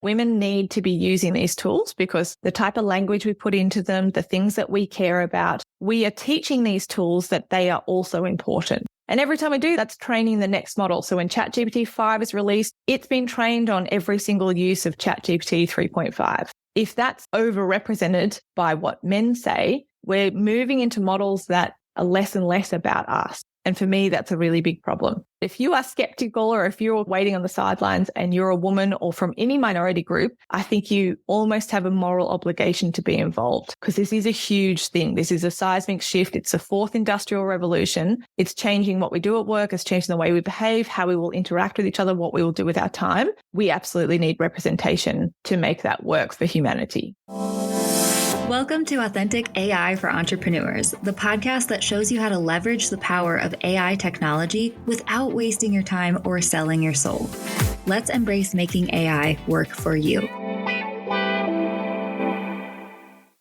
Women need to be using these tools because the type of language we put into them, the things that we care about, we are teaching these tools that they are also important. And every time we do, that's training the next model. So when ChatGPT 5 is released, it's been trained on every single use of ChatGPT 3.5. If that's overrepresented by what men say, we're moving into models that are less and less about us. And for me, that's a really big problem. If you are skeptical or if you're waiting on the sidelines and you're a woman or from any minority group, I think you almost have a moral obligation to be involved because this is a huge thing. This is a seismic shift. It's the fourth industrial revolution. It's changing what we do at work. It's changing the way we behave, how we will interact with each other, what we will do with our time. We absolutely need representation to make that work for humanity. Welcome to Authentic AI for Entrepreneurs, the podcast that shows you how to leverage the power of AI technology without wasting your time or selling your soul. Let's embrace making AI work for you.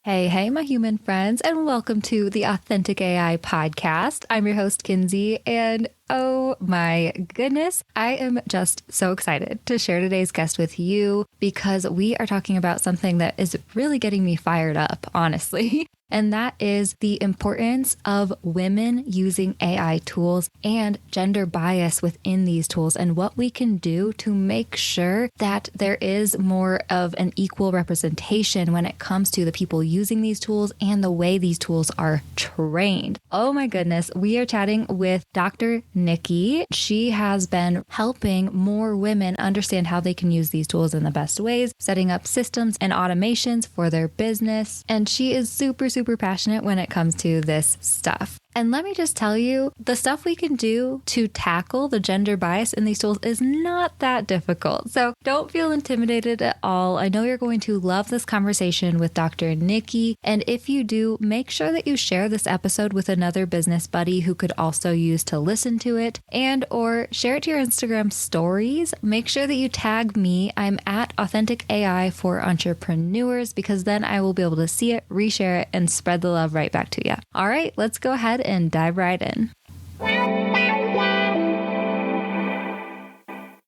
Hey, my human friends, and welcome to the Authentic AI podcast. I'm your host, Kinsey, and oh my goodness, I am just so excited to share today's guest with you because we are talking about something that is really getting me fired up, honestly. And that is the importance of women using AI tools and gender bias within these tools and what we can do to make sure that there is more of an equal representation when it comes to the people using these tools and the way these tools are trained. Oh my goodness, we are chatting with Dr. Nici. She has been helping more women understand how they can use these tools in the best ways, setting up systems and automations for their business. And she is super passionate when it comes to this stuff. And let me just tell you, the stuff we can do to tackle the gender bias in these tools is not that difficult. So don't feel intimidated at all. I know you're going to love this conversation with Dr. Nici. And if you do, make sure that you share this episode with another business buddy who could also use to listen to it and or share it to your Instagram stories. Make sure that you tag me. I'm at Authentic AI for Entrepreneurs because then I will be able to see it, reshare it, and spread the love right back to you. All right, let's go ahead and dive right in.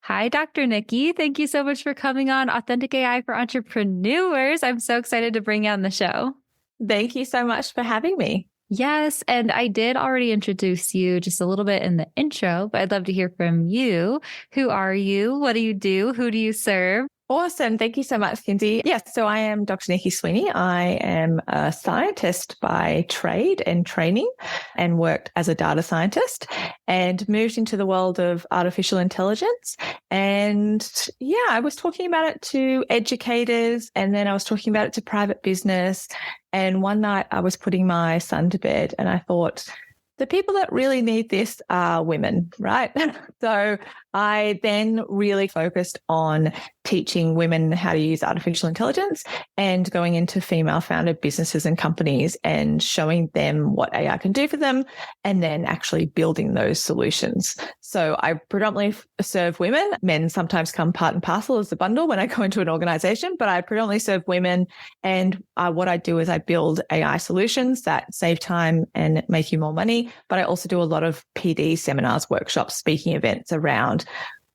Hi, Dr. Nici. Thank you so much for coming on Authentic AI for Entrepreneurs. I'm so excited to bring you on the show. Thank you so much for having me. Yes, and I did already introduce you just a little bit in the intro, but I'd love to hear from you. Who are you? What do you do? Who do you serve? Awesome. Thank you so much, Kinsey. Yes, so I am Dr. Nici Sweaney. I am a scientist by trade and training and worked as a data scientist and moved into the world of artificial intelligence. And yeah, I was talking about it to educators and then I was talking about it to private business. And one night I was putting my son to bed and I thought, the people that really need this are women, right? So I then really focused on teaching women how to use artificial intelligence and going into female-founded businesses and companies and showing them what AI can do for them and then actually building those solutions. So I predominantly serve women. Men sometimes come part and parcel as a bundle when I go into an organization, but I predominantly serve women. And what I do is I build AI solutions that save time and make you more money. But I also do a lot of PD seminars, workshops, speaking events around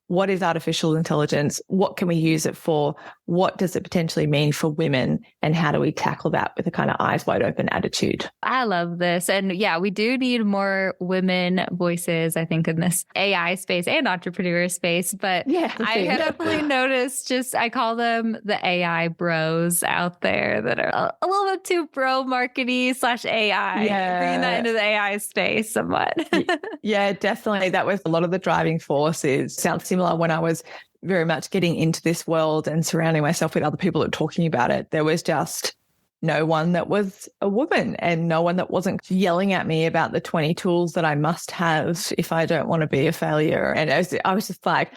what is artificial intelligence? What can we use it for? What does it potentially mean for women? And how do we tackle that with a kind of eyes wide open attitude? I love this. And yeah, we do need more women voices, I think, in this AI space and entrepreneur space. But yeah, I have definitely noticed I call them the AI bros out there that are a little bit too pro marketing / AI. Yeah. Bringing that into the AI space somewhat. Yeah, definitely. That was a lot of the driving forces. Sounds similar when I was very much getting into this world and surrounding myself with other people that were talking about it. There was just no one that was a woman and no one that wasn't yelling at me about the 20 tools that I must have if I don't want to be a failure. And I was just like,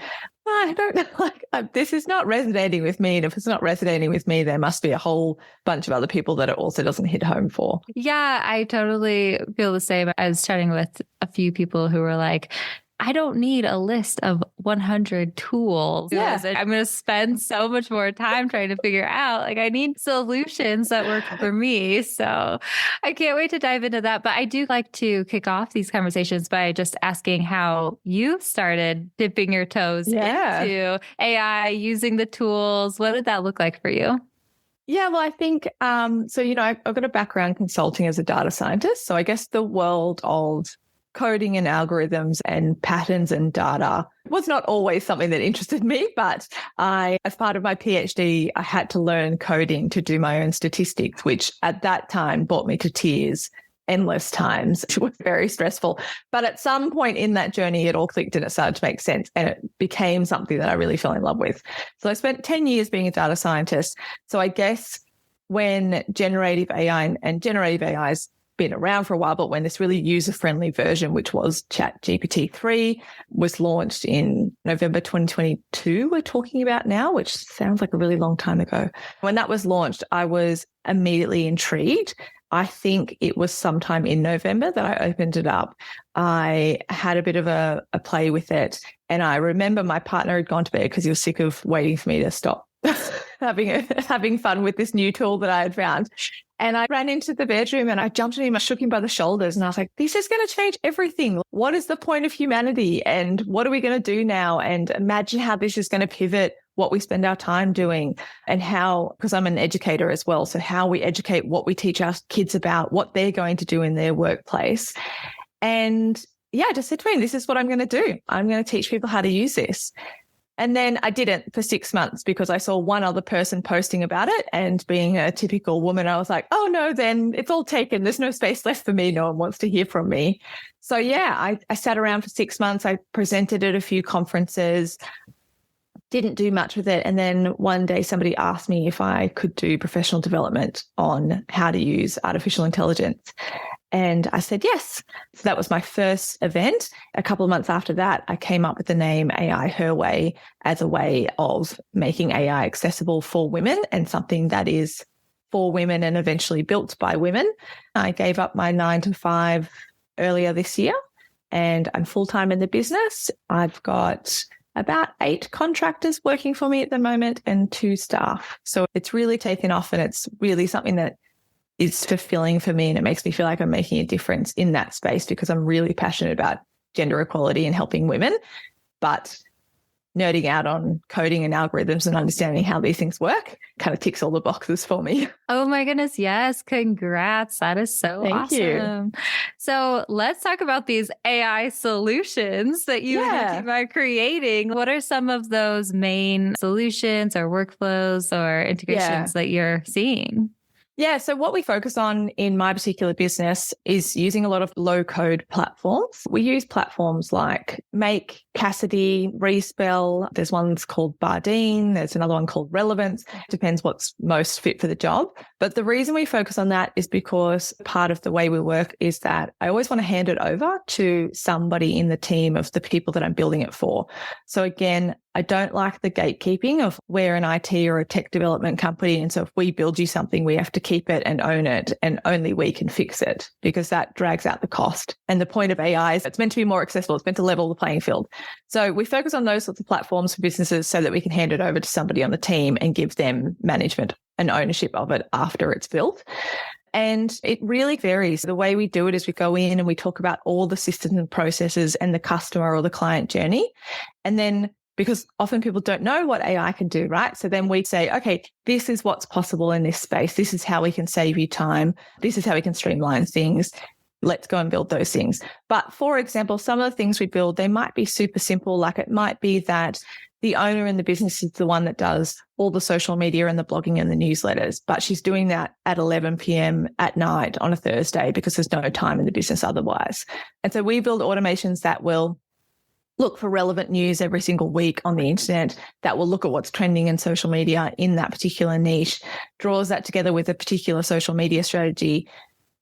I don't know, this is not resonating with me. And if it's not resonating with me, there must be a whole bunch of other people that it also doesn't hit home for. Yeah, I totally feel the same. I was chatting with a few people who were like, I don't need a list of 100 tools. Yeah. I'm going to spend so much more time trying to figure out, like, I need solutions that work for me. So I can't wait to dive into that. But I do like to kick off these conversations by just asking how you started dipping your toes into AI, using the tools. What did that look like for you? Yeah, well, I think, I've got a background consulting as a data scientist. So I guess the world of coding and algorithms and patterns and data was not always something that interested me, but as part of my PhD, I had to learn coding to do my own statistics, which at that time brought me to tears endless times. It was very stressful. But at some point in that journey, it all clicked and it started to make sense. And it became something that I really fell in love with. So I spent 10 years being a data scientist. So I guess when generative AI and generative AI's been around for a while, but when this really user-friendly version, which was ChatGPT-3, was launched in November 2022, we're talking about now, which sounds like a really long time ago. When that was launched, I was immediately intrigued. I think it was sometime in November that I opened it up. I had a bit of a play with it. And I remember my partner had gone to bed because he was sick of waiting for me to stop having fun with this new tool that I had found. And I ran into the bedroom and I jumped on him, I shook him by the shoulders and I was like, this is going to change everything. What is the point of humanity? And what are we going to do now? And imagine how this is going to pivot what we spend our time doing and how, because I'm an educator as well, so how we educate, what we teach our kids about, what they're going to do in their workplace. And yeah, I just said to him, this is what I'm going to do. I'm going to teach people how to use this. And then I didn't for 6 months because I saw one other person posting about it. And being a typical woman, I was like, oh no, then it's all taken. There's no space left for me. No one wants to hear from me. So yeah, I sat around for 6 months. I presented at a few conferences, didn't do much with it. And then one day somebody asked me if I could do professional development on how to use artificial intelligence. And I said yes. So that was my first event. A couple of months after that, I came up with the name AI Her Way as a way of making AI accessible for women and something that is for women and eventually built by women. I gave up my 9 to 5 earlier this year and I'm full-time in the business. I've got about 8 contractors working for me at the moment and 2 staff. So it's really taken off and it's really something that is fulfilling for me and it makes me feel like I'm making a difference in that space because I'm really passionate about gender equality and helping women, but nerding out on coding and algorithms and understanding how these things work kind of ticks all the boxes for me. Oh my goodness. Yes. Congrats. That is so awesome. Thank you. So let's talk about these AI solutions that you are creating. What are some of those main solutions or workflows or integrations that you're seeing? Yeah. So what we focus on in my particular business is using a lot of low code platforms. We use platforms like Make, Cassidy, Respell. There's ones called Bardeen. There's another one called Relevance. Depends what's most fit for the job. But the reason we focus on that is because part of the way we work is that I always want to hand it over to somebody in the team of the people that I'm building it for. So again, I don't like the gatekeeping of we're an IT or a tech development company. And so if we build you something, we have to keep it and own it and only we can fix it because that drags out the cost. And the point of AI is it's meant to be more accessible. It's meant to level the playing field. So we focus on those sorts of platforms for businesses so that we can hand it over to somebody on the team and give them management and ownership of it after it's built. And it really varies. The way we do it is we go in and we talk about all the systems and processes and the customer or the client journey. And then because often people don't know what AI can do, right? So then we say, okay, this is what's possible in this space. This is how we can save you time. This is how we can streamline things. Let's go and build those things. But for example, some of the things we build, they might be super simple. Like it might be that the owner in the business is the one that does all the social media and the blogging and the newsletters, but she's doing that at 11 p.m. at night on a Thursday because there's no time in the business otherwise. And so we build automations that will look for relevant news every single week on the internet, that will look at what's trending in social media in that particular niche, draws that together with a particular social media strategy,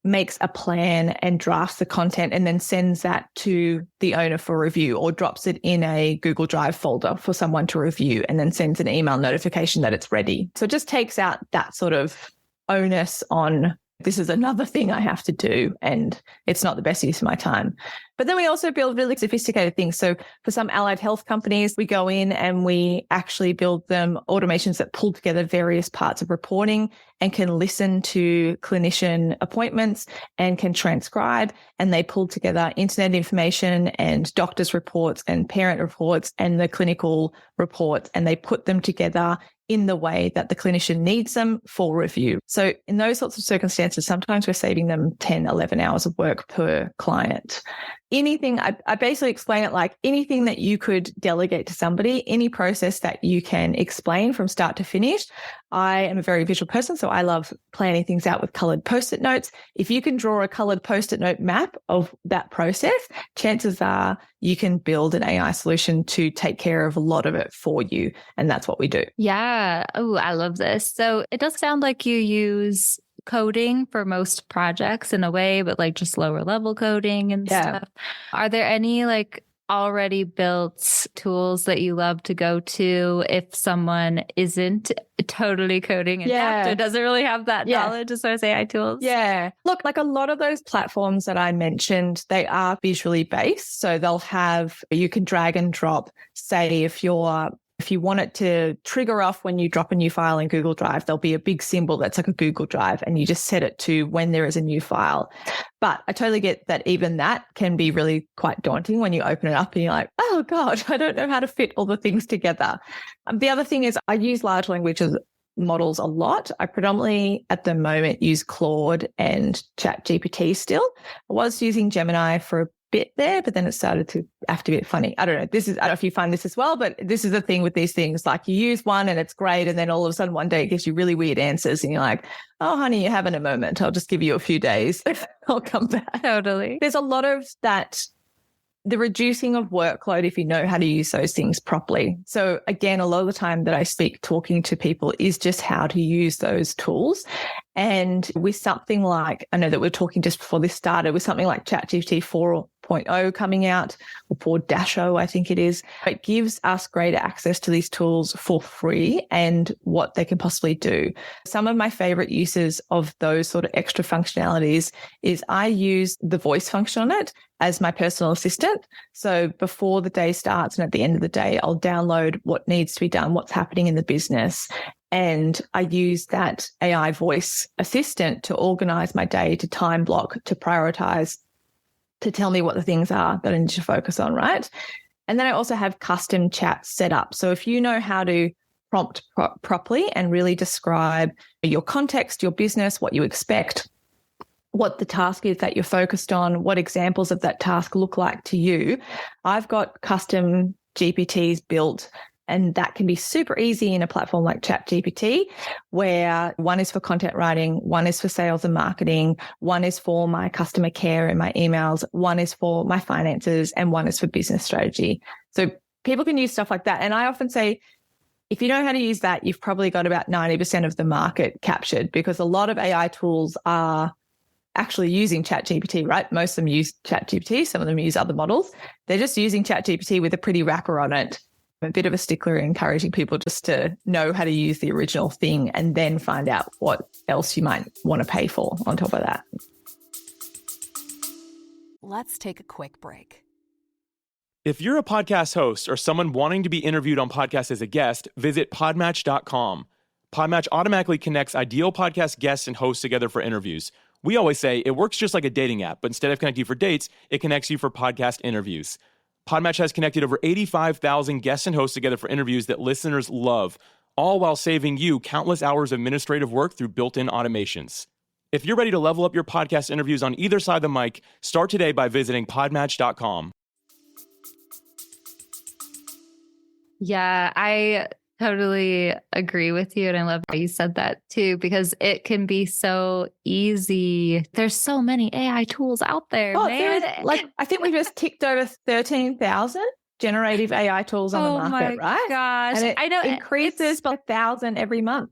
makes a plan and drafts the content and then sends that to the owner for review or drops it in a Google Drive folder for someone to review and then sends an email notification that it's ready. So it just takes out that sort of onus on this is another thing I have to do, and it's not the best use of my time. But then we also build really sophisticated things. So for some allied health companies, we go in and we actually build them automations that pull together various parts of reporting and can listen to clinician appointments and can transcribe, and they pull together internet information and doctors' reports and parent reports and the clinical reports, and they put them together in the way that the clinician needs them for review. So in those sorts of circumstances, sometimes we're saving them 10, 11 hours of work per client. Anything, I basically explain it like anything that you could delegate to somebody, any process that you can explain from start to finish. I am a very visual person, so I love planning things out with colored Post-it notes. If you can draw a colored Post-it note map of that process, chances are you can build an AI solution to take care of a lot of it for you. And that's what we do. Yeah. Oh, I love this. So it does sound like you use coding for most projects in a way, but like just lower level coding and stuff. Are there any like already built tools that you love to go to if someone isn't totally coding adept or doesn't really have that knowledge as far as AI tools? Yeah. Look, like a lot of those platforms that I mentioned, they are visually based. So they'll have, you can drag and drop, say if you want it to trigger off when you drop a new file in Google Drive, there'll be a big symbol that's like a Google Drive, and you just set it to when there is a new file. But I totally get that even that can be really quite daunting when you open it up and you're like, oh God, I don't know how to fit all the things together. The other thing is I use large languages models a lot. I predominantly at the moment use Claude and ChatGPT still. I was using Gemini for a bit there, but then it started to have to be funny. I don't know. I don't know if you find this as well, but this is the thing with these things. Like you use one and it's great, and then all of a sudden one day it gives you really weird answers and you're like, oh, honey, you're having a moment. I'll just give you a few days. I'll come back. Totally. There's a lot of that, the reducing of workload if you know how to use those things properly. So again, a lot of the time that I speak talking to people is just how to use those tools. And with something like, I know that we're talking just before this started, with something like ChatGPT 4.0 coming out, or 4-0, I think it is, it gives us greater access to these tools for free and what they can possibly do. Some of my favorite uses of those sort of extra functionalities is I use the voice function on it as my personal assistant. So before the day starts and at the end of the day, I'll download what needs to be done, what's happening in the business. And I use that AI voice assistant to organize my day, to time block, to prioritize, to tell me what the things are that I need to focus on, right? And then I also have custom chats set up. So if you know how to prompt properly and really describe your context, your business, what you expect, what the task is that you're focused on, what examples of that task look like to you, I've got custom GPTs built. And that can be super easy in a platform like ChatGPT, where one is for content writing, one is for sales and marketing, one is for my customer care and my emails, one is for my finances, and one is for business strategy. So people can use stuff like that. And I often say, if you know how to use that, you've probably got about 90% of the market captured, because a lot of AI tools are actually using ChatGPT, right? Most of them use ChatGPT. Some of them use other models. They're just using ChatGPT with a pretty wrapper on it. I'm a bit of a stickler encouraging people just to know how to use the original thing and then find out what else you might want to pay for on top of that. Let's take a quick break. If you're a podcast host or someone wanting to be interviewed on podcasts as a guest, visit podmatch.com. Podmatch automatically connects ideal podcast guests and hosts together for interviews. We always say it works just like a dating app, but instead of connecting you for dates, it connects you for podcast interviews. Podmatch has connected over 85,000 guests and hosts together for interviews that listeners love, all while saving you countless hours of administrative work through built-in automations. If you're ready to level up your podcast interviews on either side of the mic, start today by visiting podmatch.com. Yeah, I totally agree with you. And I love how you said that too, because it can be so easy. There's so many AI tools out there, man. I think we just ticked over 13,000 generative AI tools on the market, right? Gosh. And I know increases by 1,000 every month.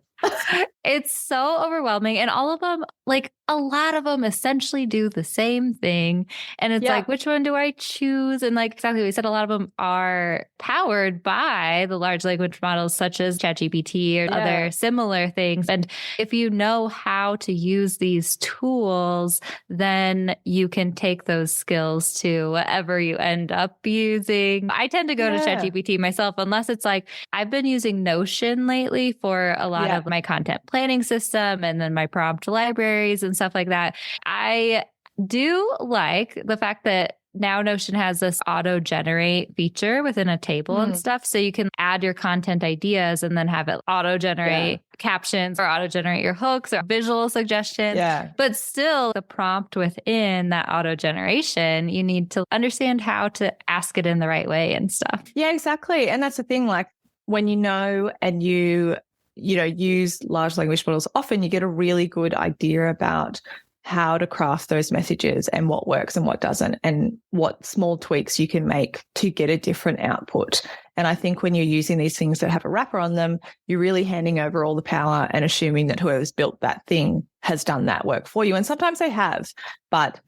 It's so overwhelming. And all of them, like a lot of them essentially do the same thing. And it's like, which one do I choose? And like exactly what we said, a lot of them are powered by the large language models such as ChatGPT or other similar things. And if you know how to use these tools, then you can take those skills to whatever you end up using. I tend to go to ChatGPT myself, unless it's like I've been using Notion lately for a lot of my content planning system and then my prompt libraries and stuff like that. I do like the fact that now Notion has this auto generate feature within a table and stuff. So you can add your content ideas and then have it auto generate captions or auto generate your hooks or visual suggestions. But still the prompt within that auto generation, you need to understand how to ask it in the right way and stuff. Yeah, exactly. And that's the thing, like when you know and you use large language models, often you get a really good idea about how to craft those messages and what works and what doesn't, and what small tweaks you can make to get a different output. And I think when you're using these things that have a wrapper on them, you're really handing over all the power and assuming that whoever's built that thing has done that work for you. And sometimes they have, but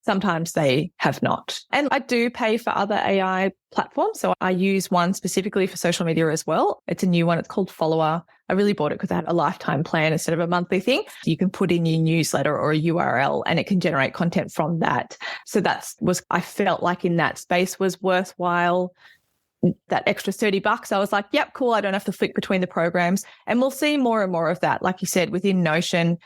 sometimes they have not. And I do pay for other AI platforms. So I use one specifically for social media as well. It's a new one. It's called Follower. I really bought it because I had a lifetime plan instead of a monthly thing. You can put in your newsletter or a URL and it can generate content from that. So I felt like in that space was worthwhile. That extra $30, I was like, yep, cool. I don't have to flick between the programs. And we'll see more and more of that. Like you said, within Notion,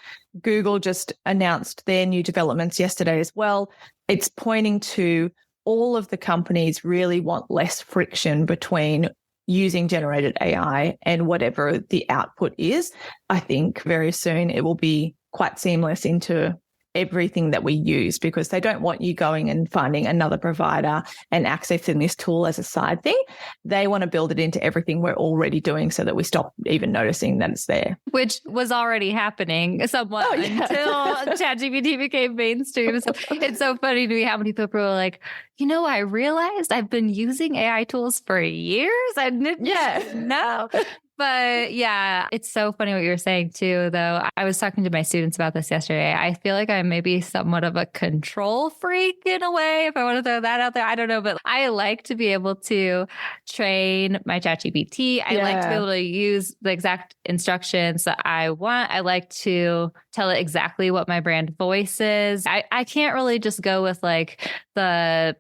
Google just announced their new developments yesterday as well. It's pointing to all of the companies really want less friction between using generated AI and whatever the output is. I think very soon it will be quite seamless into everything that we use, because they don't want you going and finding another provider and accessing this tool as a side thing. They want to build it into everything we're already doing so that we stop even noticing that it's there. Which was already happening somewhat until ChatGPT became mainstream. So it's so funny to me how many people are like, I realized I've been using AI tools for years. I didn't know. But yeah, it's so funny what you were saying too, though. I was talking to my students about this yesterday. I feel like I'm maybe somewhat of a control freak in a way, if I want to throw that out there. I don't know, but I like to be able to train my ChatGPT. I like to be able to use the exact instructions that I want. I like to tell it exactly what my brand voice is. I can't really just go with like the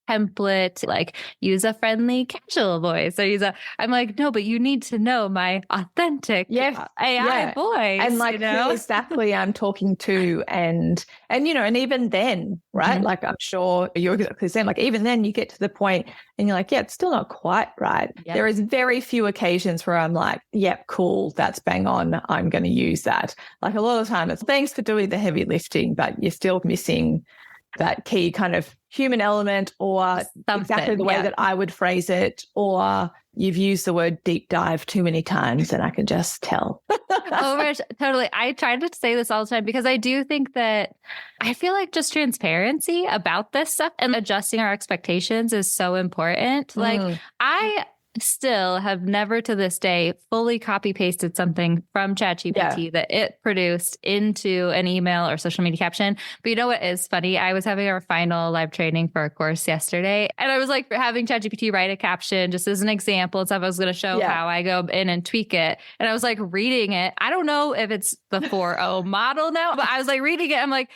template, like use a friendly casual voice or I'm like, no, but you need to know my authentic AI voice. And like who exactly I'm talking to and even then, right? Like I'm sure you're exactly the same. Like even then you get to the point and you're like, yeah, it's still not quite right. Yep. There is very few occasions where I'm like, yep, cool, that's bang on. I'm going to use that. Like a lot of the time it's thanks for doing the heavy lifting, but you're still missing that key kind of human element or exactly the way that I would phrase it, or you've used the word deep dive too many times and I can just tell. Totally. I try to say this all the time because I do think that I feel like just transparency about this stuff and adjusting our expectations is so important. Like I still have never to this day fully copy pasted something from ChatGPT that it produced into an email or social media caption. But you know what is funny? I was having our final live training for a course yesterday and I was like having ChatGPT write a caption just as an example and stuff. I was going to show how I go in and tweak it. And I was like reading it. I don't know if it's the 4.0 model now, but I was like reading it. I'm like,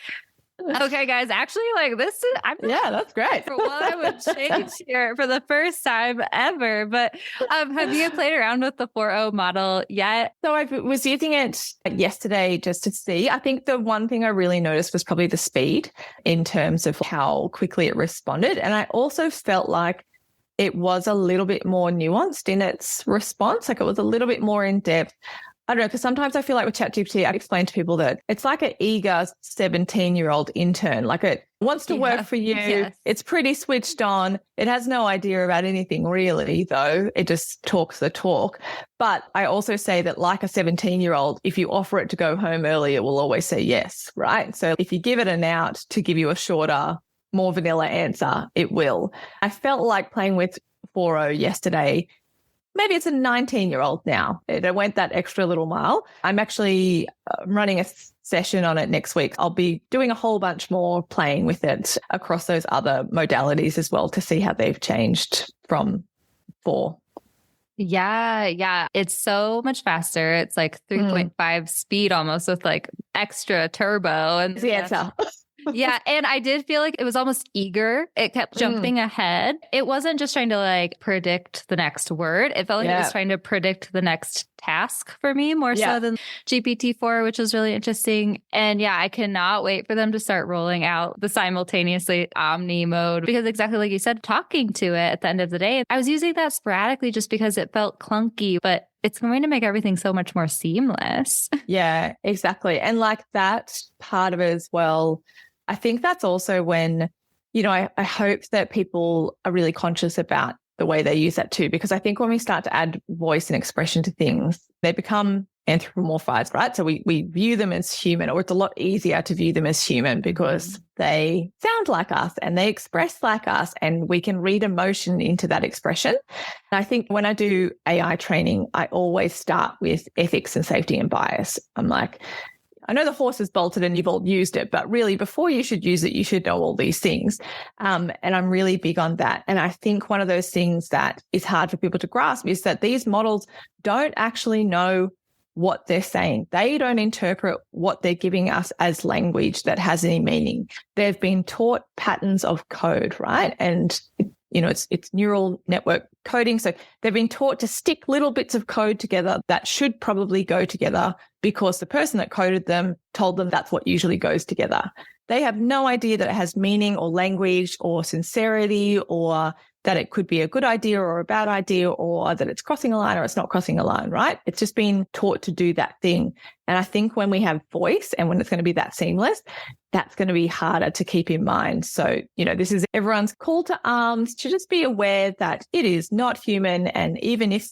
okay, guys, actually, like this is, that's great. For what I would change here for the first time ever. But have you played around with the 4.0 model yet? So I was using it yesterday just to see. I think the one thing I really noticed was probably the speed in terms of how quickly it responded. And I also felt like it was a little bit more nuanced in its response. Like it was a little bit more in depth. I don't know, because sometimes I feel like with ChatGPT, I explain to people that it's like an eager 17-year-old intern. Like it wants to work for you. Yes. It's pretty switched on. It has no idea about anything really, though. It just talks the talk. But I also say that like a 17-year-old, if you offer it to go home early, it will always say yes, right? So if you give it an out to give you a shorter, more vanilla answer, it will. I felt like playing with 4.0 yesterday maybe it's a 19-year-old now. It went that extra little mile. I'm actually running a session on it next week. I'll be doing a whole bunch more playing with it across those other modalities as well to see how they've changed from 4. Yeah. It's so much faster. It's like 3.5 speed almost with like extra turbo. And the answer. Yeah. And I did feel like it was almost eager. It kept jumping ahead. It wasn't just trying to like predict the next word. It felt like it was trying to predict the next task for me more so than GPT-4, which was really interesting. And yeah, I cannot wait for them to start rolling out the simultaneously Omni mode, because exactly like you said, talking to it at the end of the day, I was using that sporadically just because it felt clunky, but it's going to make everything so much more seamless. Yeah, exactly. And like that part of it as well, I think that's also when, you know, I hope that people are really conscious about the way they use that too, because I think when we start to add voice and expression to things, they become anthropomorphized, right? So we view them as human, or it's a lot easier to view them as human because they sound like us and they express like us, and we can read emotion into that expression. And I think when I do AI training, I always start with ethics and safety and bias. I'm like, I know the horse is bolted and you've all used it, but really before you should use it, you should know all these things. And I'm really big on that. And I think one of those things that is hard for people to grasp is that these models don't actually know what they're saying. They don't interpret what they're giving us as language that has any meaning. They've been taught patterns of code, right? And you know, it's neural network coding. So they've been taught to stick little bits of code together that should probably go together because the person that coded them told them that's what usually goes together. They have no idea that it has meaning or language or sincerity, or that it could be a good idea or a bad idea, or that it's crossing a line or it's not crossing a line, right? It's just been taught to do that thing. And I think when we have voice and when it's going to be that seamless, that's going to be harder to keep in mind. So, you know, this is everyone's call to arms to just be aware that it is not human. And even if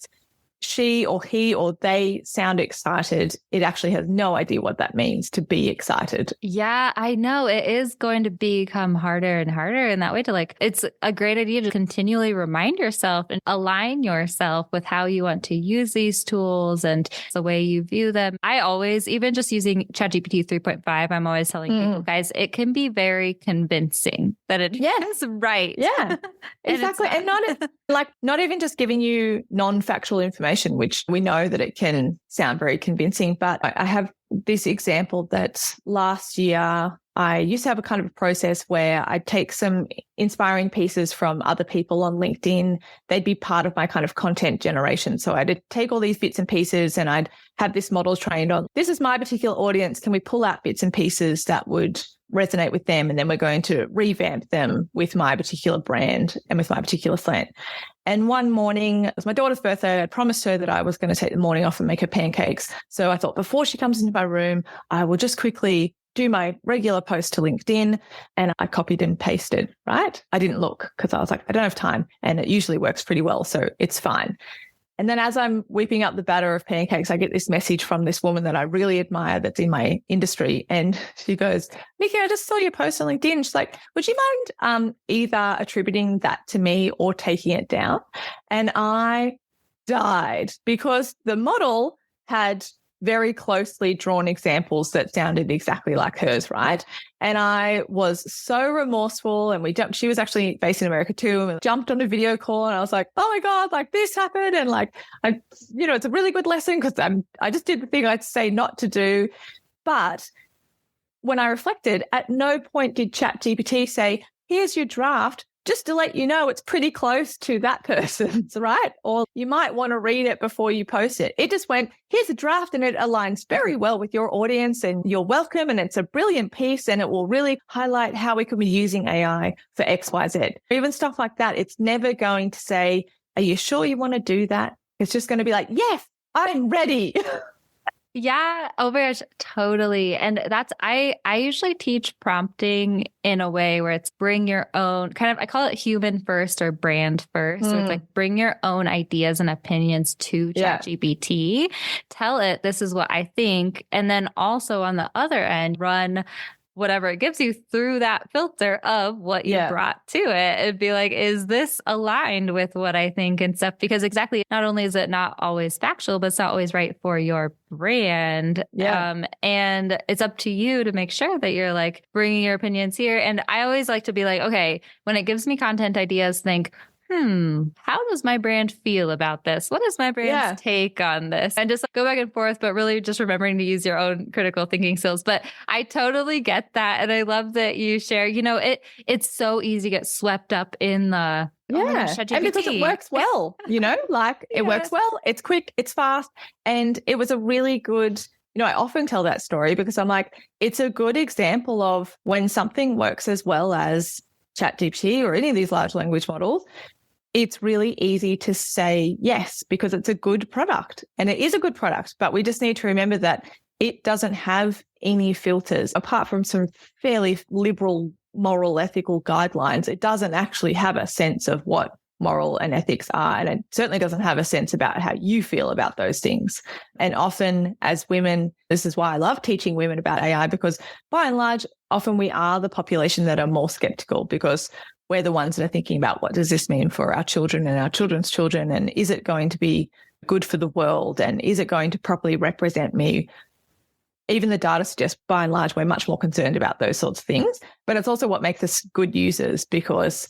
she or he or they sound excited, it actually has no idea what that means to be excited. Yeah, I know. It is going to become harder and harder in that way to like, it's a great idea to continually remind yourself and align yourself with how you want to use these tools and the way you view them. I always, even just using ChatGPT 3.5, I'm always telling people, guys, it can be very convincing that it is right. Yeah, exactly. And not even just giving you non-factual information, which we know that it can sound very convincing. But I have this example that last year I used to have a kind of a process where I'd take some inspiring pieces from other people on LinkedIn. They'd be part of my kind of content generation. So I'd take all these bits and pieces and I'd have this model trained on, this is my particular audience. Can we pull out bits and pieces that would resonate with them? And then we're going to revamp them with my particular brand and with my particular slant. And one morning, it was my daughter's birthday. I promised her that I was going to take the morning off and make her pancakes. So I thought before she comes into my room, I will just quickly do my regular post to LinkedIn, and I copied and pasted, right? I didn't look because I was like, I don't have time, and it usually works pretty well, so it's fine. And then as I'm whipping up the batter of pancakes, I get this message from this woman that I really admire that's in my industry. And she goes, Nici, I just saw your post on LinkedIn. She's like, would you mind either attributing that to me or taking it down? And I died because the model had very closely drawn examples that sounded exactly like hers, right? And I was so remorseful, and she was actually based in America too, and we jumped on a video call, and I was like, oh my God, like this happened. And like, it's a really good lesson because I just did the thing I'd say not to do. But when I reflected, at no point did ChatGPT say, here's your draft, just to let you know it's pretty close to that person's, right? Or you might want to read it before you post it. It just went, here's a draft and it aligns very well with your audience and you're welcome, and it's a brilliant piece and it will really highlight how we could be using AI for X, Y, Z. Even stuff like that, it's never going to say, are you sure you want to do that? It's just going to be like, yes, I'm ready. Yeah. Oh my gosh, totally. And I usually teach prompting in a way where it's bring your own kind of, I call it human first or brand first. So it's like bring your own ideas and opinions to ChatGPT, tell it this is what I think. And then also on the other end, run whatever it gives you through that filter of what you brought to it. It'd be like, is this aligned with what I think and stuff? Because exactly, not only is it not always factual, but it's not always right for your brand. And it's up to you to make sure that you're like bringing your opinions here. And I always like to be like, okay, when it gives me content ideas, think, how does my brand feel about this? What is my brand's take on this? And just go back and forth, but really just remembering to use your own critical thinking skills. But I totally get that. And I love that you share, it's so easy to get swept up in the, and because it works well, it works well, it's quick, it's fast. And it was a really good, I often tell that story because I'm like, it's a good example of when something works as well as ChatGPT or any of these large language models, it's really easy to say yes because it's a good product. And it is a good product, but we just need to remember that it doesn't have any filters apart from some fairly liberal moral ethical guidelines. It doesn't actually have a sense of what moral and ethics are. And it certainly doesn't have a sense about how you feel about those things. And often as women, this is why I love teaching women about AI, because by and large, often we are the population that are more skeptical because we're the ones that are thinking about what does this mean for our children and our children's children? And is it going to be good for the world? And is it going to properly represent me? Even the data suggests by and large, we're much more concerned about those sorts of things. But it's also what makes us good users because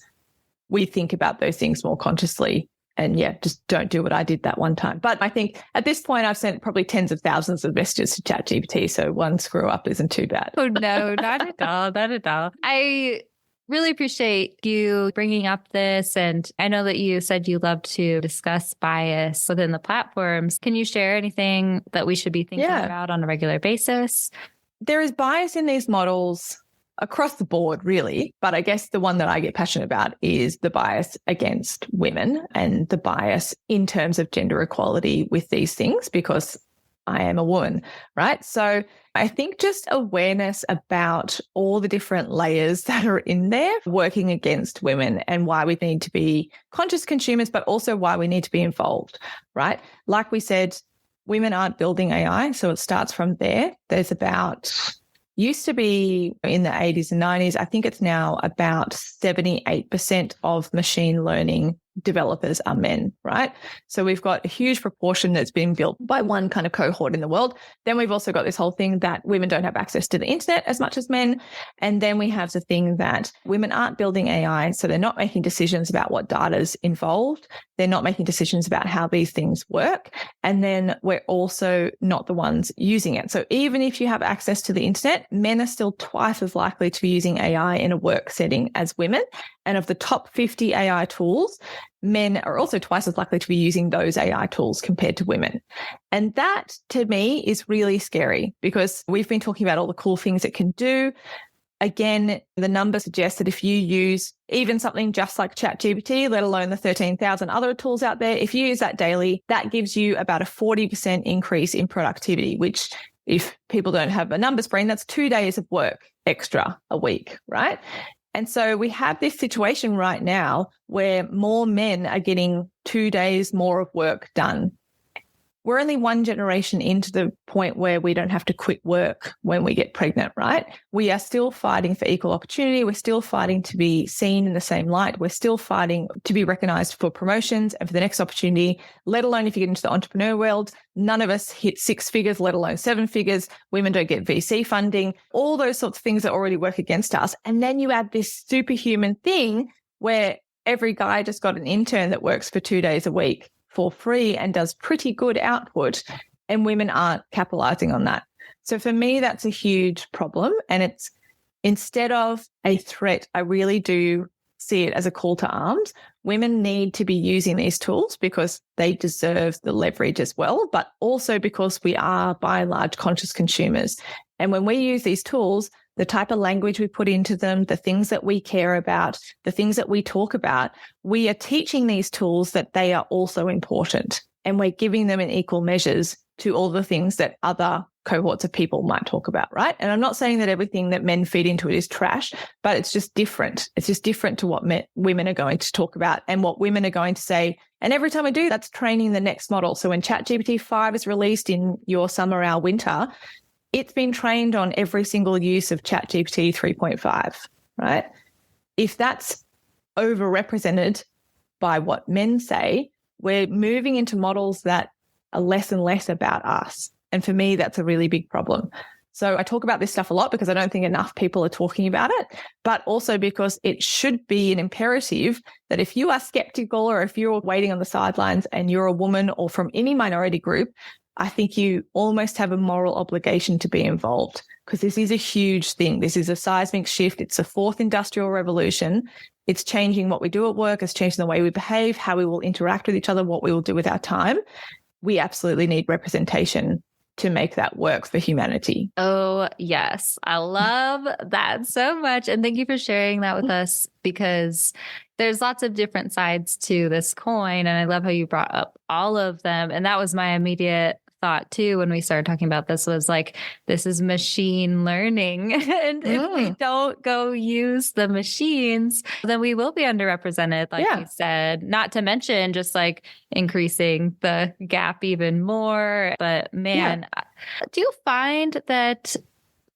we think about those things more consciously and just don't do what I did that one time. But I think at this point, I've sent probably tens of thousands of messages to ChatGPT. So one screw up isn't too bad. Oh, no, not at all. Not at all. I really appreciate you bringing up this. And I know that you said you love to discuss bias within the platforms. Can you share anything that we should be thinking about on a regular basis? There is bias in these models across the board, really. But I guess the one that I get passionate about is the bias against women and the bias in terms of gender equality with these things, because I am a woman, right? So I think just awareness about all the different layers that are in there working against women and why we need to be conscious consumers, but also why we need to be involved, right? Like we said, women aren't building AI, so it starts from there. There's used to be in the 80s and 90s, I think it's now about 78% of machine learning developers are men, right? So we've got a huge proportion that's been built by one kind of cohort in the world. Then we've also got this whole thing that women don't have access to the internet as much as men. And then we have the thing that women aren't building AI, so they're not making decisions about what data's involved. They're not making decisions about how these things work. And then we're also not the ones using it. So even if you have access to the internet, men are still twice as likely to be using AI in a work setting as women. And of the top 50 AI tools, men are also twice as likely to be using those AI tools compared to women. And that, to me, is really scary because we've been talking about all the cool things it can do. Again, the numbers suggest that if you use even something just like ChatGPT, let alone the 13,000 other tools out there, if you use that daily, that gives you about a 40% increase in productivity, which if people don't have a numbers brain, that's 2 days of work extra a week, right? And so we have this situation right now where more men are getting 2 days more of work done. We're only one generation into the point where we don't have to quit work when we get pregnant, right? We are still fighting for equal opportunity. We're still fighting to be seen in the same light. We're still fighting to be recognized for promotions and for the next opportunity, let alone if you get into the entrepreneur world. None of us hit 6 figures, let alone 7 figures. Women don't get VC funding. All those sorts of things that already work against us. And then you add this superhuman thing where every guy just got an intern that works for 2 days a week for free and does pretty good output, and women aren't capitalizing on that. So for me, that's a huge problem. And it's, instead of a threat, I really do see it as a call to arms. Women need to be using these tools because they deserve the leverage as well, but also because we are by and large conscious consumers. And when we use these tools, the type of language we put into them, the things that we care about, the things that we talk about, we are teaching these tools that they are also important. And we're giving them in equal measures to all the things that other cohorts of people might talk about, right? And I'm not saying that everything that men feed into it is trash, but it's just different. It's just different to what women are going to talk about and what women are going to say. And every time we do, that's training the next model. So when ChatGPT 5 is released in your summer, our winter, it's been trained on every single use of ChatGPT 3.5, right? If that's overrepresented by what men say, we're moving into models that are less and less about us. And for me, that's a really big problem. So I talk about this stuff a lot because I don't think enough people are talking about it, but also because it should be an imperative that if you are skeptical or if you're waiting on the sidelines and you're a woman or from any minority group, I think you almost have a moral obligation to be involved because this is a huge thing. This is a seismic shift. It's a fourth industrial revolution. It's changing what we do at work. It's changing the way we behave, how we will interact with each other, what we will do with our time. We absolutely need representation to make that work for humanity. Oh, yes. I love that so much. And thank you for sharing that with us because there's lots of different sides to this coin. And I love how you brought up all of them. And that was my immediate thought too when we started talking about this was like, this is machine learning. And if we don't go use the machines, then we will be underrepresented, like you said, not to mention just like increasing the gap even more. But man, do you find that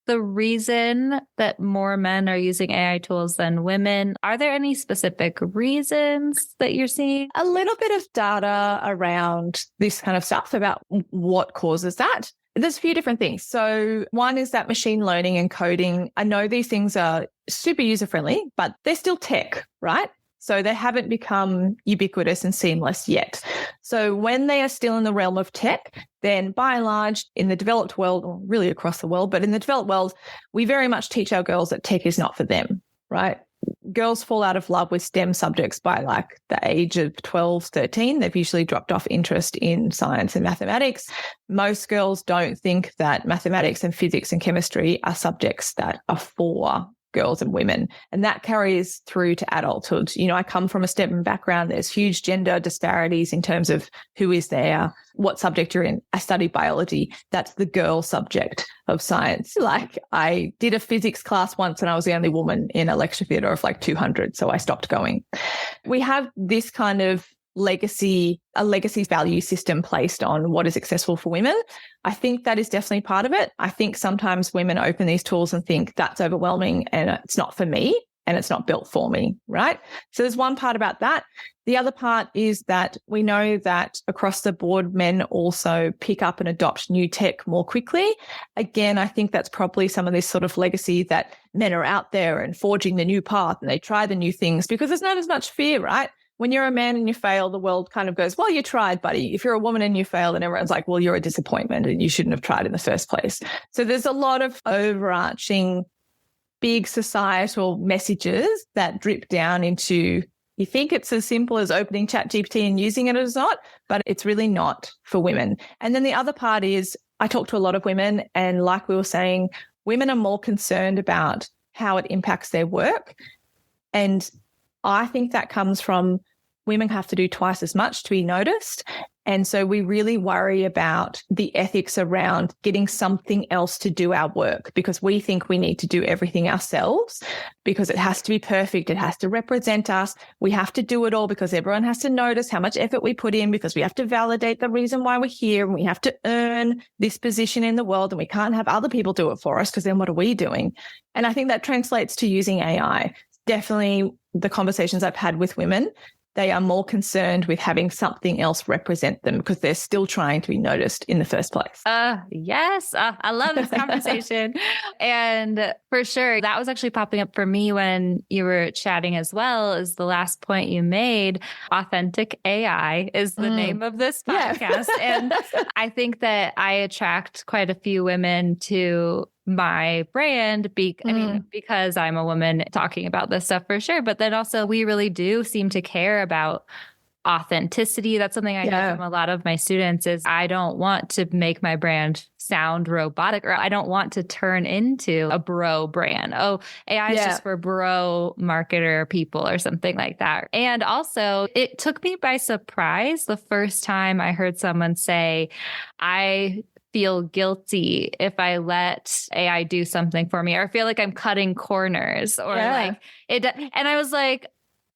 the reason that more men are using AI tools than women, are there any specific reasons that you're seeing? A little bit of data around this kind of stuff about what causes that. There's a few different things. So one is that machine learning and coding. I know these things are super user-friendly, but they're still tech, right? So they haven't become ubiquitous and seamless yet. So when they are still in the realm of tech, then by and large in the developed world, or really across the world, but in the developed world, we very much teach our girls that tech is not for them, right? Girls fall out of love with STEM subjects by like the age of 12, 13. They've usually dropped off interest in science and mathematics. Most girls don't think that mathematics and physics and chemistry are subjects that are for girls and women. And that carries through to adulthood. You know, I come from a STEM background. There's huge gender disparities in terms of who is there, what subject you're in. I studied biology. That's the girl subject of science. Like I did a physics class once and I was the only woman in a lecture theatre of like 200. So I stopped going. We have this kind of a legacy value system placed on what is accessible for women. I think that is definitely part of it. I think sometimes women open these tools and think that's overwhelming and it's not for me and it's not built for me, right? So there's one part about that. The other part is that we know that across the board, men also pick up and adopt new tech more quickly. Again, I think that's probably some of this sort of legacy that men are out there and forging the new path and they try the new things because there's not as much fear, right? When you're a man and you fail, the world kind of goes, well, you tried, buddy. If you're a woman and you fail, then everyone's like, well, you're a disappointment and you shouldn't have tried in the first place. So there's a lot of overarching big societal messages that drip down into, you think it's as simple as opening ChatGPT and using it as not, but it's really not for women. And then the other part is I talk to a lot of women and like we were saying, women are more concerned about how it impacts their work. And I think that comes from women have to do twice as much to be noticed. And so we really worry about the ethics around getting something else to do our work because we think we need to do everything ourselves because it has to be perfect. It has to represent us. We have to do it all because everyone has to notice how much effort we put in because we have to validate the reason why we're here and we have to earn this position in the world and we can't have other people do it for us because then what are we doing? And I think that translates to using AI. Definitely the conversations I've had with women, they are more concerned with having something else represent them because they're still trying to be noticed in the first place. Yes. I love this conversation. And for sure, that was actually popping up for me when you were chatting as well, is the last point you made. Authentic AI is the name of this podcast. And I think that I attract quite a few women to my brand, I mean, because I'm a woman talking about this stuff for sure. But then also we really do seem to care about authenticity. That's something I hear from a lot of my students is I don't want to make my brand sound robotic or I don't want to turn into a bro brand. Oh, AI is just for bro marketer people or something like that. And also it took me by surprise the first time I heard someone say, I feel guilty if I let AI do something for me or feel like I'm cutting corners or like it. And I was like,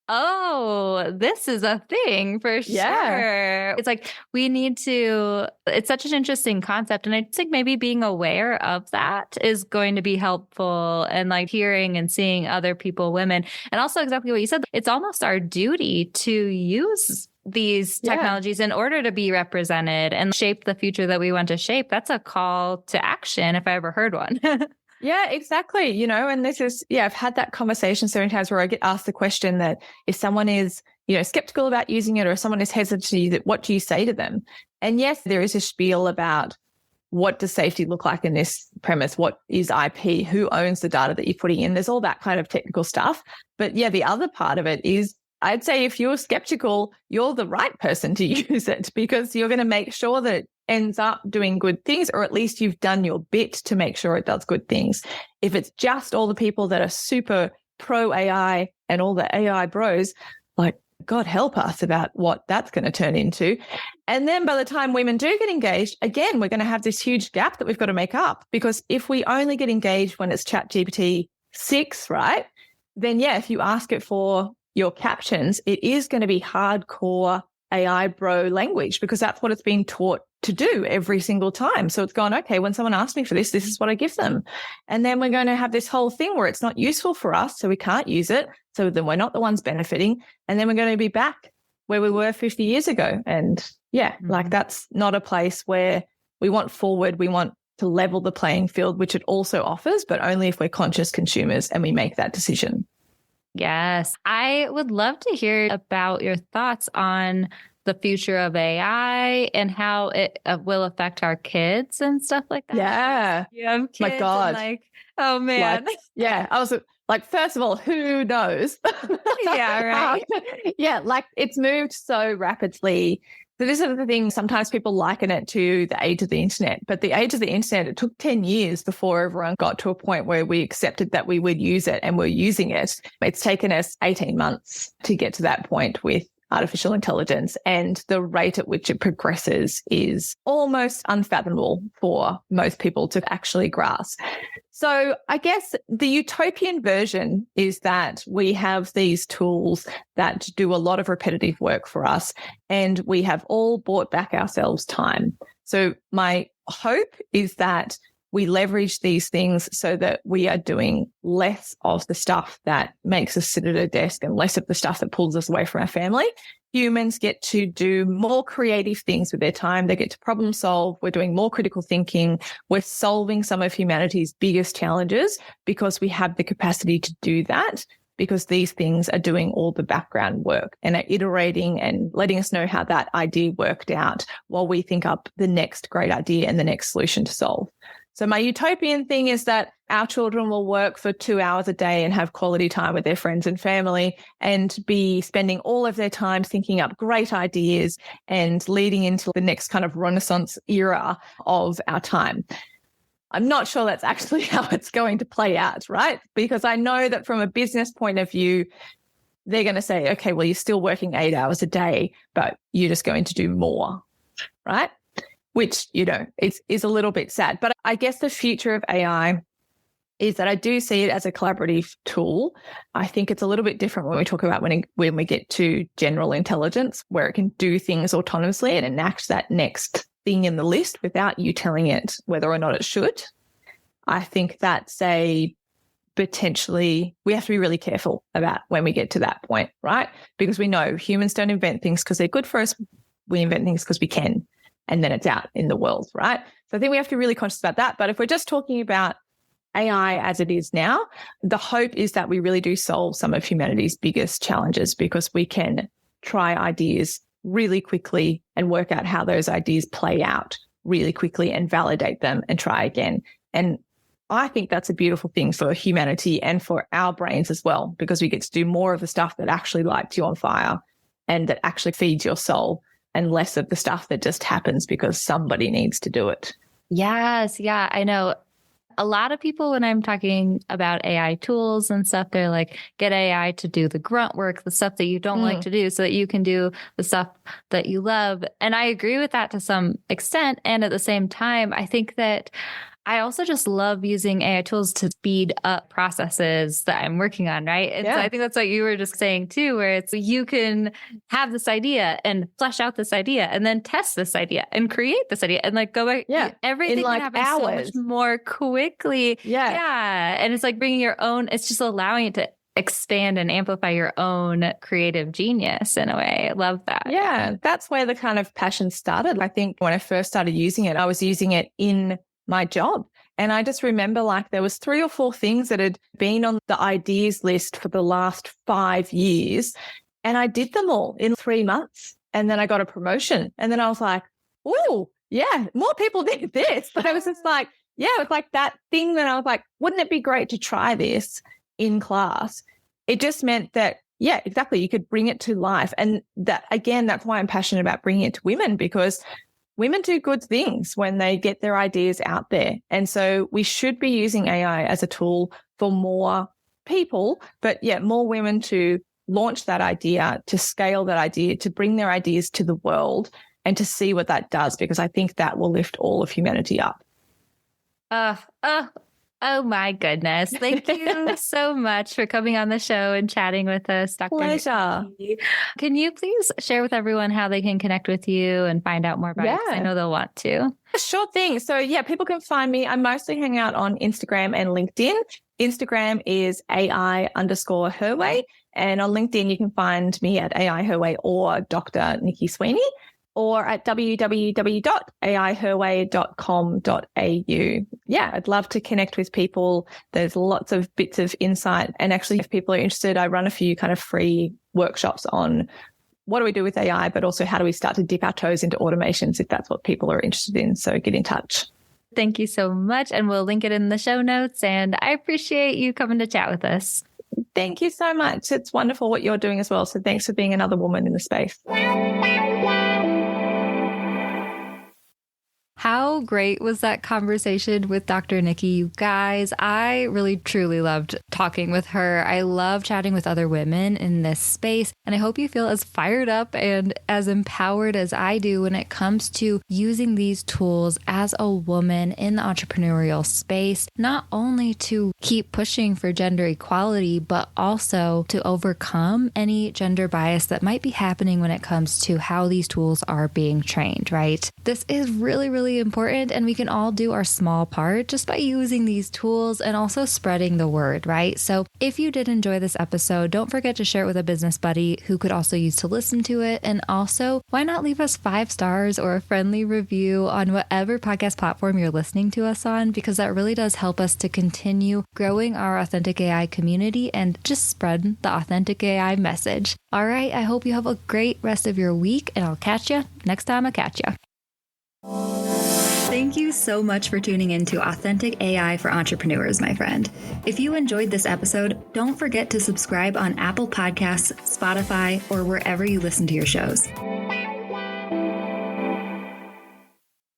oh, this is a thing for sure. Yeah. It's like it's such an interesting concept. And I think maybe being aware of that is going to be helpful, and like hearing and seeing other people, women, and also exactly what you said. It's almost our duty to use these technologies in order to be represented and shape the future that we want to shape. That's a call to action if I ever heard one. Yeah, exactly. And this is, I've had that conversation so many times where I get asked the question that if someone is, skeptical about using it, or if someone is hesitant to use it, what do you say to them? And yes, there is a spiel about what does safety look like in this premise? What is IP? Who owns the data that you're putting in? There's all that kind of technical stuff. But yeah, the other part of it is, I'd say if you're skeptical, you're the right person to use it, because you're going to make sure that it ends up doing good things, or at least you've done your bit to make sure it does good things. If it's just all the people that are super pro AI and all the AI bros, like, God help us about what that's going to turn into. And then by the time women do get engaged, again, we're going to have this huge gap that we've got to make up, because if we only get engaged when it's ChatGPT 6, right, then yeah, if you ask it for your captions, it is going to be hardcore AI bro language, because that's what it's been taught to do every single time. So it's gone, okay, when someone asks me for this, this is what I give them. And then we're going to have this whole thing where it's not useful for us, so we can't use it. So then we're not the ones benefiting. And then we're going to be back where we were 50 years ago. And yeah, like that's not a place where we want forward. We want to level the playing field, which it also offers, but only if we're conscious consumers and we make that decision. Yes. I would love to hear about your thoughts on the future of AI and how it will affect our kids and stuff like that. Yeah. You have kids, my God. and oh man. I was like, first of all, who knows? Yeah, right. It's moved so rapidly. So this is the thing, sometimes people liken it to the age of the internet, but the age of the internet, it took 10 years before everyone got to a point where we accepted that we would use it and we're using it. It's taken us 18 months to get to that point with artificial intelligence, and the rate at which it progresses is almost unfathomable for most people to actually grasp. So I guess the utopian version is that we have these tools that do a lot of repetitive work for us, and we have all bought back ourselves time. So my hope is that we leverage these things so that we are doing less of the stuff that makes us sit at a desk and less of the stuff that pulls us away from our family. Humans get to do more creative things with their time. They get to problem solve. We're doing more critical thinking. We're solving some of humanity's biggest challenges because we have the capacity to do that, because these things are doing all the background work and are iterating and letting us know how that idea worked out while we think up the next great idea and the next solution to solve. So my utopian thing is that our children will work for 2 hours a day and have quality time with their friends and family, and be spending all of their time thinking up great ideas and leading into the next kind of Renaissance era of our time. I'm not sure that's actually how it's going to play out, right? Because I know that from a business point of view, they're going to say, okay, well, you're still working 8 hours a day, but you're just going to do more, right? Which, is a little bit sad. But I guess the future of AI is that I do see it as a collaborative tool. I think it's a little bit different when we talk about when we get to general intelligence, where it can do things autonomously and enact that next thing in the list without you telling it whether or not it should. I think that's potentially, we have to be really careful about when we get to that point, right? Because we know humans don't invent things because they're good for us. We invent things because we can. And then it's out in the world, right? So I think we have to be really conscious about that. But if we're just talking about AI as it is now, the hope is that we really do solve some of humanity's biggest challenges, because we can try ideas really quickly and work out how those ideas play out really quickly and validate them and try again. And I think that's a beautiful thing for humanity and for our brains as well, because we get to do more of the stuff that actually lights you on fire and that actually feeds your soul, and less of the stuff that just happens because somebody needs to do it. Yes. Yeah, I know. A lot of people, when I'm talking about AI tools and stuff, they're like, get AI to do the grunt work, the stuff that you don't like to do, so that you can do the stuff that you love. And I agree with that to some extent. And at the same time, I think that I also just love using AI tools to speed up processes that I'm working on, right? And so I think that's what you were just saying too, where it's you can have this idea and flesh out this idea and then test this idea and create this idea and like go back. Yeah. Everything In like can happen so much more quickly. Yeah. And it's like bringing your own, it's just allowing it to expand and amplify your own creative genius in a way. I love that. Yeah. That's where the kind of passion started. I think when I first started using it, I was using it in my job. And I just remember like there was 3 or 4 things that had been on the ideas list for the last 5 years. And I did them all in 3 months. And then I got a promotion. And then I was like, oh, yeah, more people did this. But I was just like, yeah, it was like that thing that I was like, wouldn't it be great to try this in class? It just meant that, yeah, exactly. You could bring it to life. And that, again, that's why I'm passionate about bringing it to women, because women do good things when they get their ideas out there. And so we should be using AI as a tool for more people, but yeah, more women to launch that idea, to scale that idea, to bring their ideas to the world and to see what that does, because I think that will lift all of humanity up. Oh my goodness. Thank you so much for coming on the show and chatting with us, Dr. Pleasure. Nici. Can you please share with everyone how they can connect with you and find out more about it? 'Cause I know they'll want to. Sure thing. So yeah, people can find me. I mostly hang out on Instagram and LinkedIn. Instagram is AI_herway. And on LinkedIn, you can find me at AI Herway or Dr. Nici Sweaney, or at www.aiherway.com.au. Yeah, I'd love to connect with people. There's lots of bits of insight. And actually, if people are interested, I run a few kind of free workshops on what do we do with AI, but also how do we start to dip our toes into automations if that's what people are interested in. So get in touch. Thank you so much. And we'll link it in the show notes. And I appreciate you coming to chat with us. Thank you so much. It's wonderful what you're doing as well. So thanks for being another woman in the space. How great was that conversation with Dr. Nici, you guys? I really, truly loved talking with her. I love chatting with other women in this space. And I hope you feel as fired up and as empowered as I do when it comes to using these tools as a woman in the entrepreneurial space, not only to keep pushing for gender equality, but also to overcome any gender bias that might be happening when it comes to how these tools are being trained, right? This is really, really important, and we can all do our small part just by using these tools and also spreading the word, right? So if you did enjoy this episode, don't forget to share it with a business buddy who could also use to listen to it. And also, why not leave us 5 stars or a friendly review on whatever podcast platform you're listening to us on, because that really does help us to continue growing our Authentic AI community and just spread the Authentic AI message. All right, I hope you have a great rest of your week, and I'll catch you next time I catch you. Thank you so much for tuning in to Authentic AI for Entrepreneurs, my friend. If you enjoyed this episode, don't forget to subscribe on Apple Podcasts, Spotify, or wherever you listen to your shows.